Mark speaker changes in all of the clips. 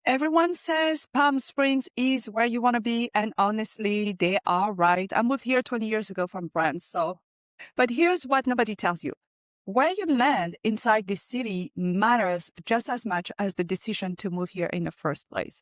Speaker 1: Everyone says Palm Springs is where you want to be. And honestly, they are right. I moved here 20 years ago from France. But here's what nobody tells you. Where you land inside the city matters just as much as the decision to move here in the first place.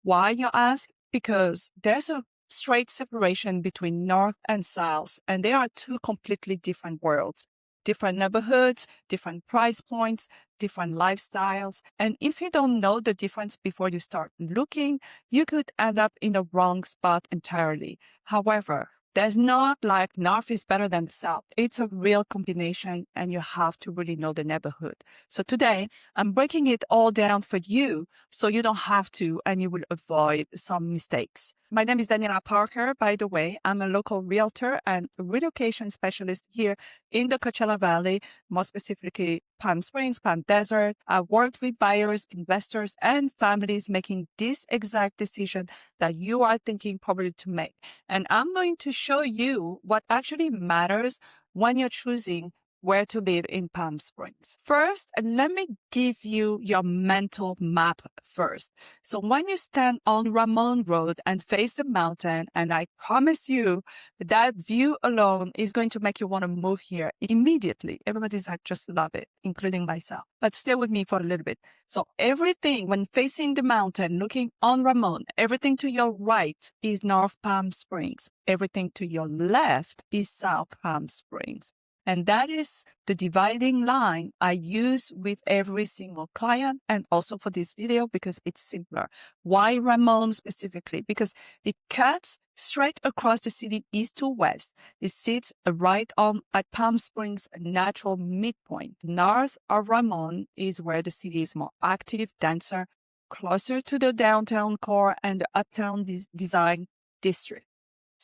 Speaker 1: Why, you ask? Because there's a straight separation between north and south, and they are two completely different worlds, different neighborhoods, different price points, different lifestyles. And if you don't know the difference before you start looking, you could end up in the wrong spot entirely. However, there's not like north is better than the south. It's a real combination, and you have to really know the neighborhood. So today, I'm breaking it all down for you so you don't have to, and you will avoid some mistakes. My name is Daniela Parker, by the way. I'm a local realtor and relocation specialist here in the Coachella Valley, more specifically Palm Springs, Palm Desert. I've worked with buyers, investors, and families making this exact decision that you are thinking probably to make. And I'm going to show you what actually matters when you're choosing where to live in Palm Springs. First, let me give you your mental map first. So when you stand on Ramon Road and face the mountain, and I promise you that view alone is going to make you want to move here immediately. Everybody's like, just love it, including myself. But stay with me for a little bit. So everything when facing the mountain, looking on Ramon, everything to your right is North Palm Springs. Everything to your left is South Palm Springs. And that is the dividing line I use with every single client, and also for this video because it's simpler. Why Ramon specifically? Because it cuts straight across the city east to west. It sits right on at Palm Springs' natural midpoint. North of Ramon is where the city is more active, denser, closer to the downtown core and the uptown design district.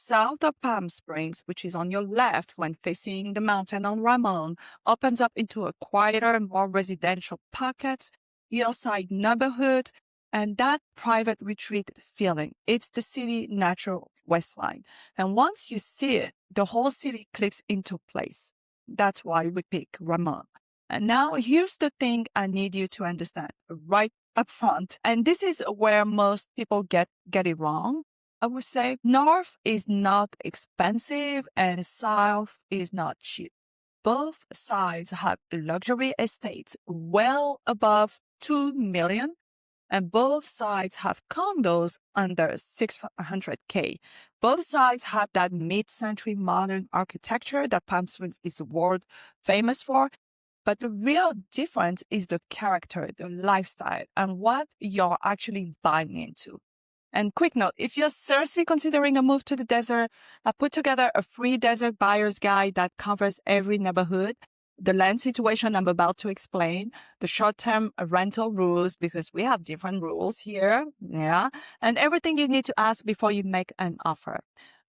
Speaker 1: South of Palm Springs, which is on your left when facing the mountain on Ramon, opens up into a quieter, more residential pockets, hillside neighborhood, and that private retreat feeling. It's the city natural waistline. And once you see it, the whole city clicks into place. That's why we pick Ramon. And now here's the thing I need you to understand right up front. And this is where most people get it wrong. I would say north is not expensive and south is not cheap. Both sides have luxury estates well above 2 million, and both sides have condos under 600K. Both sides have that mid-century modern architecture that Palm Springs is world famous for. But the real difference is the character, the lifestyle, and what you're actually buying into. And quick note, if you're seriously considering a move to the desert, I put together a free desert buyer's guide that covers every neighborhood, the land situation I'm about to explain, the short-term rental rules, because we have different rules here, and everything you need to ask before you make an offer.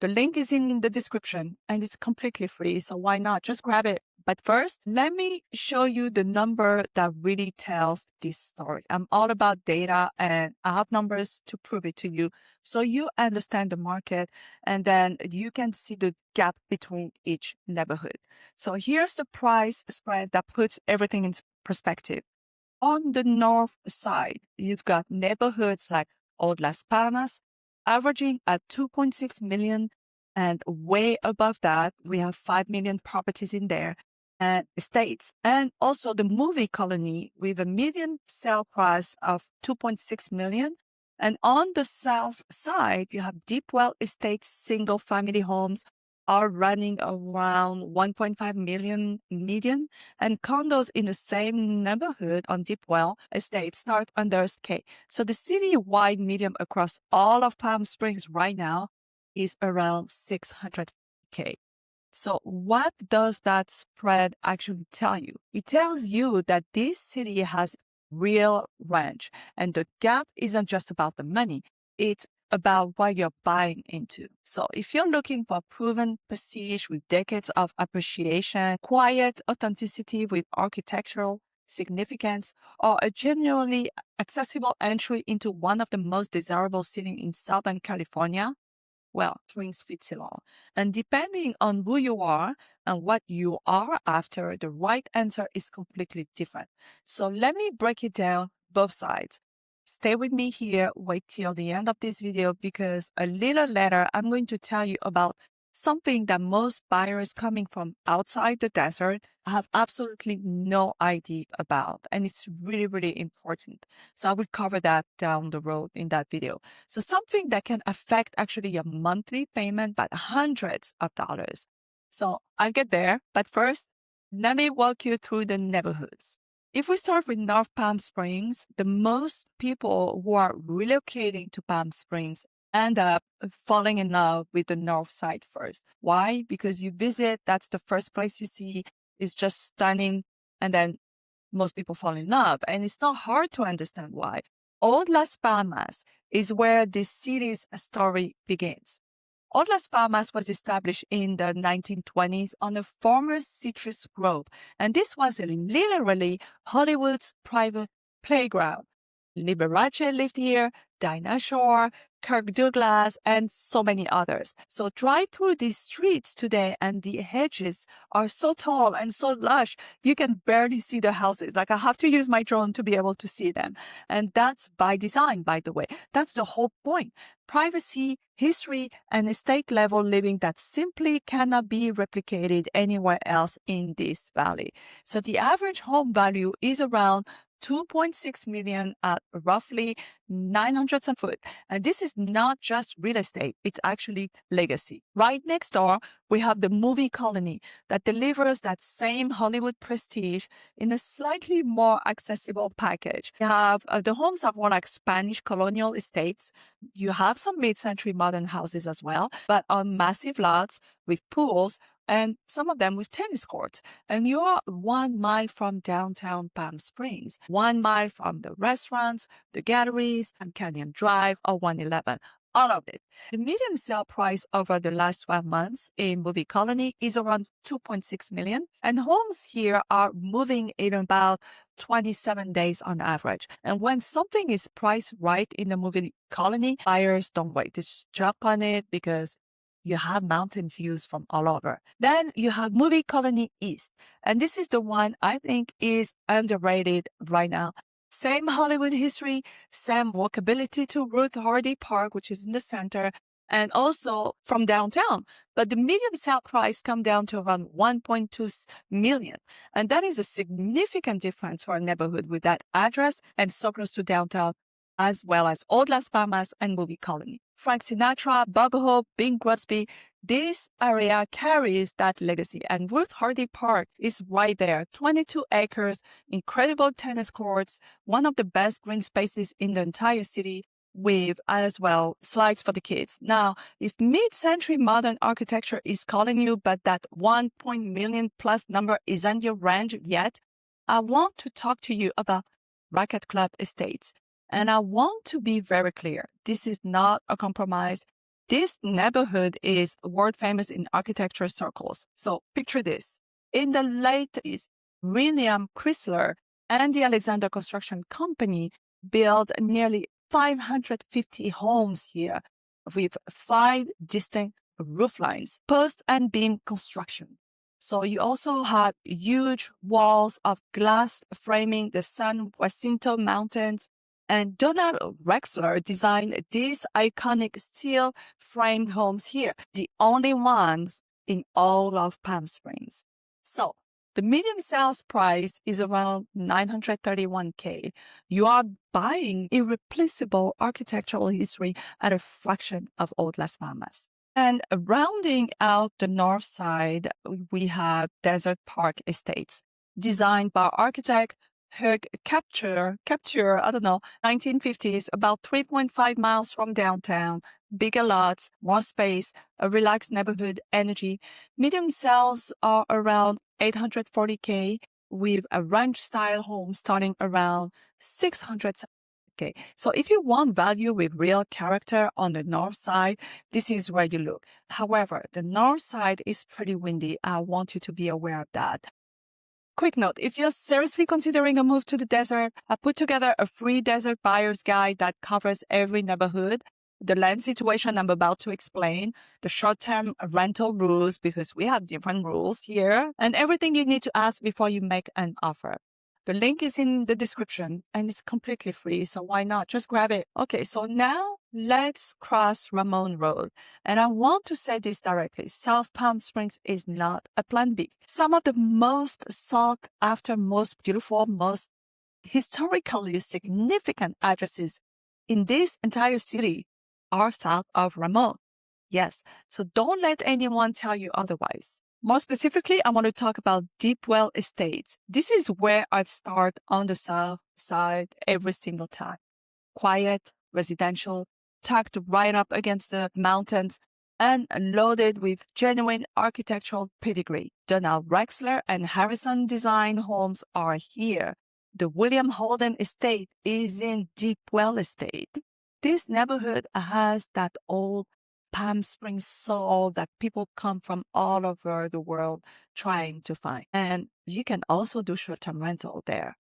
Speaker 1: The link is in the description and it's completely free, so why not? Just grab it. But first, let me show you the number that really tells this story. I'm all about data and I have numbers to prove it to you so you understand the market and then you can see the gap between each neighborhood. So here's the price spread that puts everything in perspective. On the north side, you've got neighborhoods like Old Las Palmas, averaging at 2.6 million, and way above that, we have 5 million properties in there. And estates, and also the movie colony with a median sale price of 2.6 million. And on the south side, you have Deepwell Estates single family homes are running around 1.5 million median, and condos in the same neighborhood on Deepwell Estates start under K. So the city-wide median across all of Palm Springs right now is around 600K. So what does that spread actually tell you? It tells you that this city has real range, and the gap isn't just about the money. It's about what you're buying into. So if you're looking for proven prestige with decades of appreciation, quiet authenticity with architectural significance, or a genuinely accessible entry into one of the most desirable cities in Southern California, well, Springs fits it all. And depending on who you are and what you are after, the right answer is completely different. So let me break it down both sides. stay with me here, wait till the end of this video, because a little later, I'm going to tell you about something that most buyers coming from outside the desert have absolutely no idea about. And it's really, really important. So I will cover that down the road in that video. So something that can affect actually your monthly payment by hundreds of dollars. So I'll get there. But first, let me walk you through the neighborhoods. If we start with North Palm Springs, the most people who are relocating to Palm Springs end up falling in love with the north side first. Why? Because you visit, that's the first place you see, is just stunning, and then most people fall in love. And it's not hard to understand why. Old Las Palmas is where this city's story begins. Old Las Palmas was established in the 1920s on a former citrus grove, and this was literally Hollywood's private playground. Liberace lived here, Dinah Shore, Kirk Douglas, and so many others. So drive through these streets today and the hedges are so tall and so lush, you can barely see the houses. Like I have to use my drone to be able to see them. And that's by design, by the way. That's the whole point. Privacy, history, and estate level living that simply cannot be replicated anywhere else in this valley. So the average home value is around 2.6 million at roughly 900 some foot. And this is not just real estate, it's actually legacy. Right next door, we have the movie colony that delivers that same Hollywood prestige in a slightly more accessible package. You have the homes are more like Spanish colonial estates. You have some mid-century modern houses as well, but on massive lots with pools, and some of them with tennis courts. And you are 1 mile from downtown Palm Springs, 1 mile from the restaurants, the galleries, and Canyon Drive or 111. All of it. The median sale price over the last 12 months in Movie Colony is around 2.6 million. And homes here are moving in about 27 days on average. And when something is priced right in the Movie Colony, buyers don't wait. They just jump on it because you have mountain views from all over. Then you have Movie Colony East. And this is the one I think is underrated right now. Same Hollywood history, same walkability to Ruth Hardy Park, which is in the center, and also from downtown. But the median sale price come down to around 1.2 million. And that is a significant difference for a neighborhood with that address and so close to downtown, as well as Old Las Palmas and Movie Colony. Frank Sinatra, Bob Hope, Bing Crosby, this area carries that legacy. And Ruth Hardy Park is right there, 22 acres, incredible tennis courts, one of the best green spaces in the entire city, with as well slides for the kids. Now, if mid-century modern architecture is calling you, but that 1 million plus number isn't your range yet, I want to talk to you about Racket Club Estates. And I want to be very clear. This is not a compromise. This neighborhood is world famous in architecture circles. So picture this. In the late 80s, William Chrysler and the Alexander Construction Company built nearly 550 homes here with 5 distinct roof lines, post and beam construction. So you also have huge walls of glass framing the San Jacinto Mountains. And Donald Wexler designed these iconic steel framed homes here, the only ones in all of Palm Springs. So the median sales price is around $931K. You are buying irreplaceable architectural history at a fraction of Old Las Palmas. And rounding out the north side, we have Desert Park Estates, designed by architect Hugh Capture, 1950s, about 3.5 miles from downtown, bigger lots, more space, a relaxed neighborhood energy. Medium sales are around $840K, with a ranch-style home starting around $600K. So if you want value with real character on the north side, this is where you look. However, the north side is pretty windy. I want you to be aware of that. Quick note, if you're seriously considering a move to the desert, I put together a free desert buyer's guide that covers every neighborhood, the land situation I'm about to explain, the short-term rental rules, because we have different rules here, and everything you need to ask before you make an offer. The link is in the description and it's completely free. So why not? Just grab it. Okay, so now let's cross Ramon Road. And I want to say this directly. South Palm Springs is not a plan B. Some of the most sought after, most beautiful, most historically significant addresses in this entire city are south of Ramon. Yes, so don't let anyone tell you otherwise. More specifically, I want to talk about Deepwell Estates. This is where I start on the south side every single time. Quiet, residential, tucked right up against the mountains, and loaded with genuine architectural pedigree. Donald Rexler and Harrison Design homes are here. The William Holden Estate is in Deepwell Estate. This neighborhood has that old Palm Springs soul that people come from all over the world trying to find. And you can also do short-term rental there.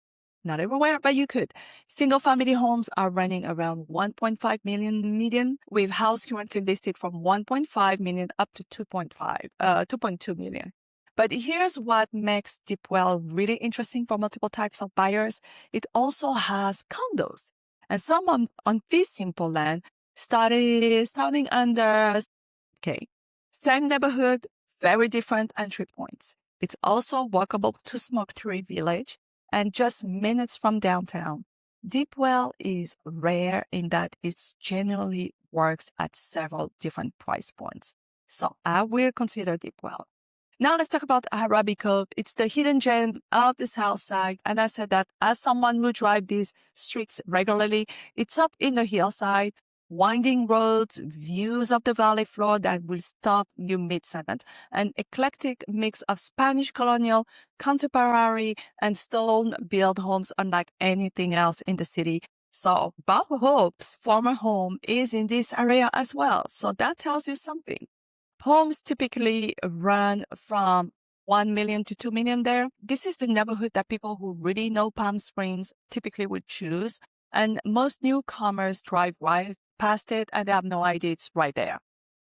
Speaker 1: Not everywhere, but you could. Single-family homes are running around 1.5 million median, with house currently listed from 1.5 million up to 2.2 million. But here's what makes Deepwell really interesting for multiple types of buyers. It also has condos, and some on fee simple land starting under K. Same neighborhood, very different entry points. It's also walkable to Smoke Tree Village and just minutes from downtown. Deepwell is rare in that it genuinely works at several different price points. So I will consider Deepwell. Now let's talk about Arabi Cove. It's the hidden gem of the South Side. And I said that as someone who drives these streets regularly, it's up in the hillside, winding roads, views of the valley floor that will stop you mid-sentence, an eclectic mix of Spanish colonial, contemporary, and stone-built homes unlike anything else in the city. So Bob Hope's former home is in this area as well. So that tells you something. Homes typically run from 1 million to 2 million there. This is the neighborhood that people who really know Palm Springs typically would choose. And most newcomers drive right past it and they have no idea it's right there.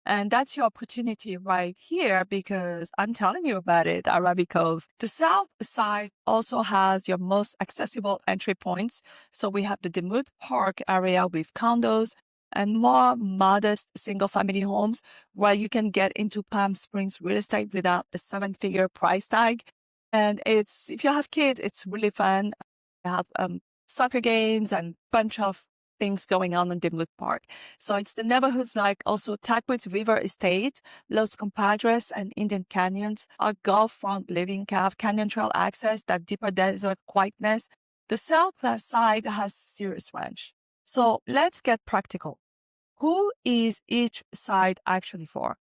Speaker 1: And that's your opportunity right here because I'm telling you about it, Arabi Cove. The south side also has your most accessible entry points. So we have the Demuth Park area with condos and more modest single-family homes where you can get into Palm Springs real estate without a 7-figure price tag. And if you have kids, it's really fun. You have soccer games and bunch of things going on in Demuth Park. So it's the neighborhoods like also Tackwitz River Estate, Los Compadres, and Indian Canyons, our Gulf front living have canyon trail access, that deeper desert quietness. The south side has serious ranch. So let's get practical. Who is each side actually for?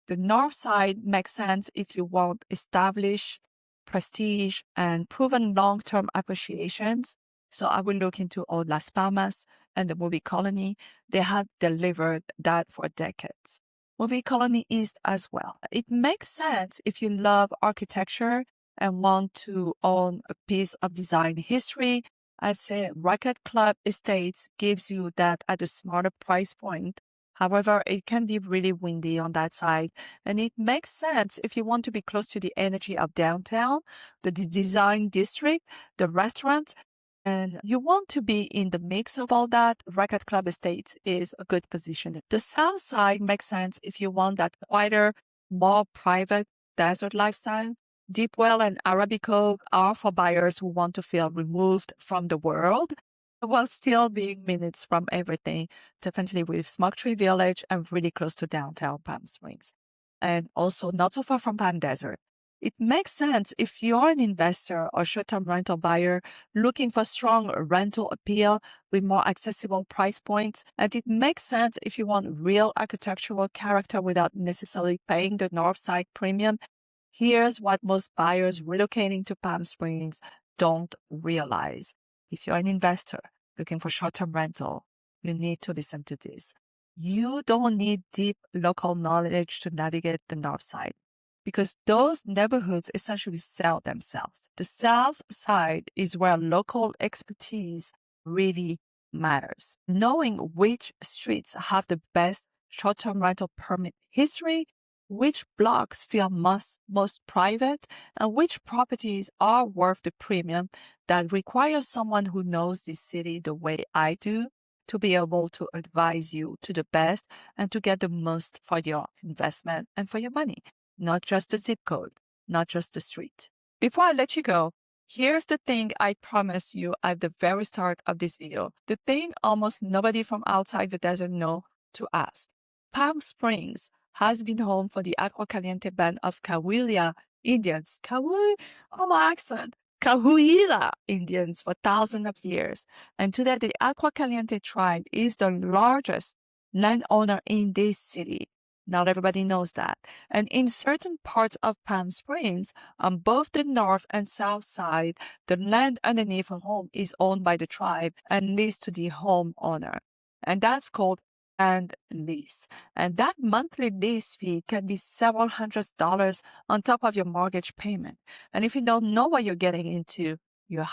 Speaker 1: The north side makes sense if you want established prestige and proven long-term appreciations. So I will look into Old Las Palmas and the Movie Colony. They have delivered that for decades. Movie Colony East as well. It makes sense if you love architecture and want to own a piece of design history. I'd say Rocket Club Estates gives you that at a smarter price point. However, it can be really windy on that side. And it makes sense if you want to be close to the energy of downtown, the design district, the restaurants, and you want to be in the mix of all that. Rocket Club Estates is a good position. The south side makes sense if you want that quieter, more private desert lifestyle. Deepwell and Arabi Cove are for buyers who want to feel removed from the world while still being minutes from everything, definitely with Smoke Tree Village and really close to downtown Palm Springs. And also not so far from Palm Desert. It makes sense if you're an investor or short-term rental buyer looking for strong rental appeal with more accessible price points. And it makes sense if you want real architectural character without necessarily paying the north side premium. Here's what most buyers relocating to Palm Springs don't realize. If you're an investor looking for short-term rental, you need to listen to this. You don't need deep local knowledge to navigate the north side because those neighborhoods essentially sell themselves. The south side is where local expertise really matters. Knowing which streets have the best short-term rental permit history which blocks feel most private, and which properties are worth the premium that requires someone who knows this city the way I do to be able to advise you to the best and to get the most for your investment and for your money, not just the zip code, not just the street. Before I let you go, here's the thing I promised you at the very start of this video, the thing almost nobody from outside the desert know to ask. Palm Springs has been home for the Agua Caliente band of Cahuilla Indians. My accent. Cahuilla Indians for thousands of years. And today the Agua Caliente tribe is the largest landowner in this city. Not everybody knows that. And in certain parts of Palm Springs, on both the north and south side, the land underneath a home is owned by the tribe and leased to the homeowner. And that's called land lease. And that monthly lease fee can be several $100s on top of your mortgage payment. And if you don't know what you're getting into, you'll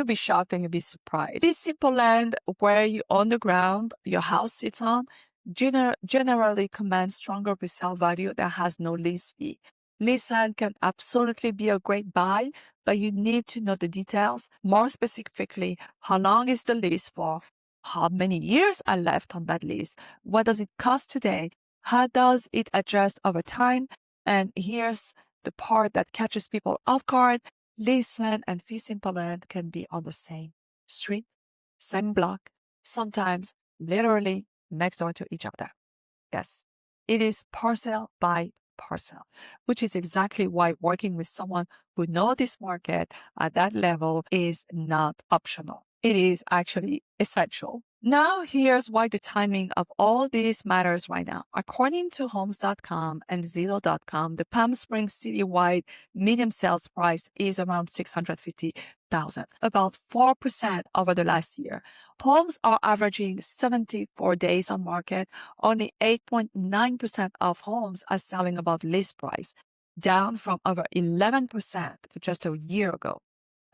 Speaker 1: be shocked and you'll be surprised. This simple land where you own the ground your house sits on generally commands stronger resale value that has no lease fee. Lease land can absolutely be a great buy, but you need to know the details. More specifically, how long is the lease for? How many years are left on that lease? What does it cost today? How does it adjust over time? And here's the part that catches people off guard. Lease land and fee simple land can be on the same street, same block, sometimes literally next door to each other. Yes, it is parcel by parcel, which is exactly why working with someone who knows this market at that level is not optional. It is actually essential. Now, here's why the timing of all this matters right now. According to Homes.com and Zillow.com, the Palm Springs citywide median sales price is around $650,000, about 4% over the last year. Homes are averaging 74 days on market. Only 8.9% of homes are selling above list price, down from over 11% just a year ago.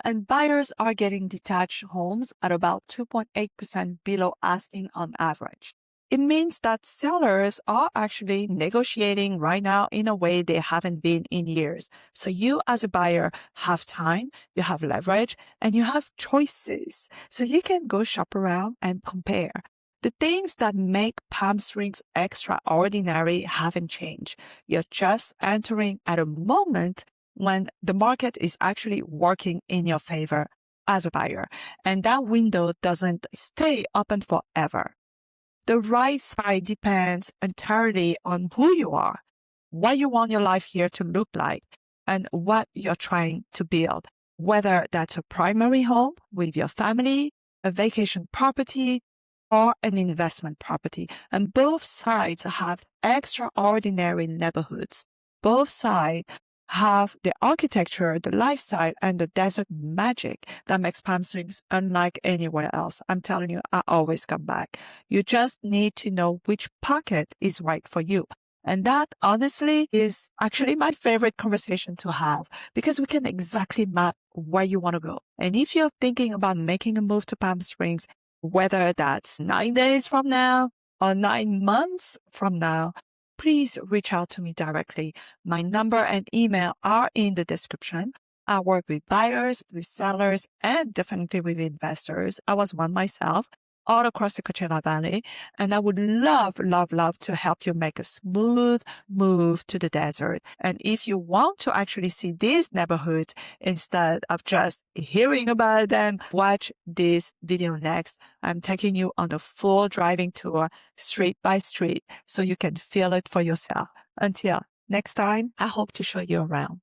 Speaker 1: And buyers are getting detached homes at about 2.8% below asking on average. It means that sellers are actually negotiating right now in a way they haven't been in years. So you as a buyer have time, you have leverage, and you have choices. So you can go shop around and compare. The things that make Palm Springs extraordinary haven't changed. You're just entering at a moment when the market is actually working in your favor as a buyer, and that window doesn't stay open forever. The right side depends entirely on who you are, what you want your life here to look like, and what you're trying to build, whether that's a primary home with your family, a vacation property, or an investment property. And both sides have extraordinary neighborhoods. Both sides have the architecture, the lifestyle, and the desert magic that makes Palm Springs unlike anywhere else. I'm telling you, I always come back. You just need to know which pocket is right for you. And that, honestly, is actually my favorite conversation to have because we can exactly map where you want to go. And if you're thinking about making a move to Palm Springs, whether that's 9 days from now or 9 months from now, please reach out to me directly. My number and email are in the description. I work with buyers, with sellers, and definitely with investors. I was one myself all across the Coachella Valley, and I would love to help you make a smooth move to the desert. And if you want to actually see these neighborhoods instead of just hearing about them, watch this video next. I'm taking you on a full driving tour, street by street, so you can feel it for yourself. Until next time, I hope to show you around.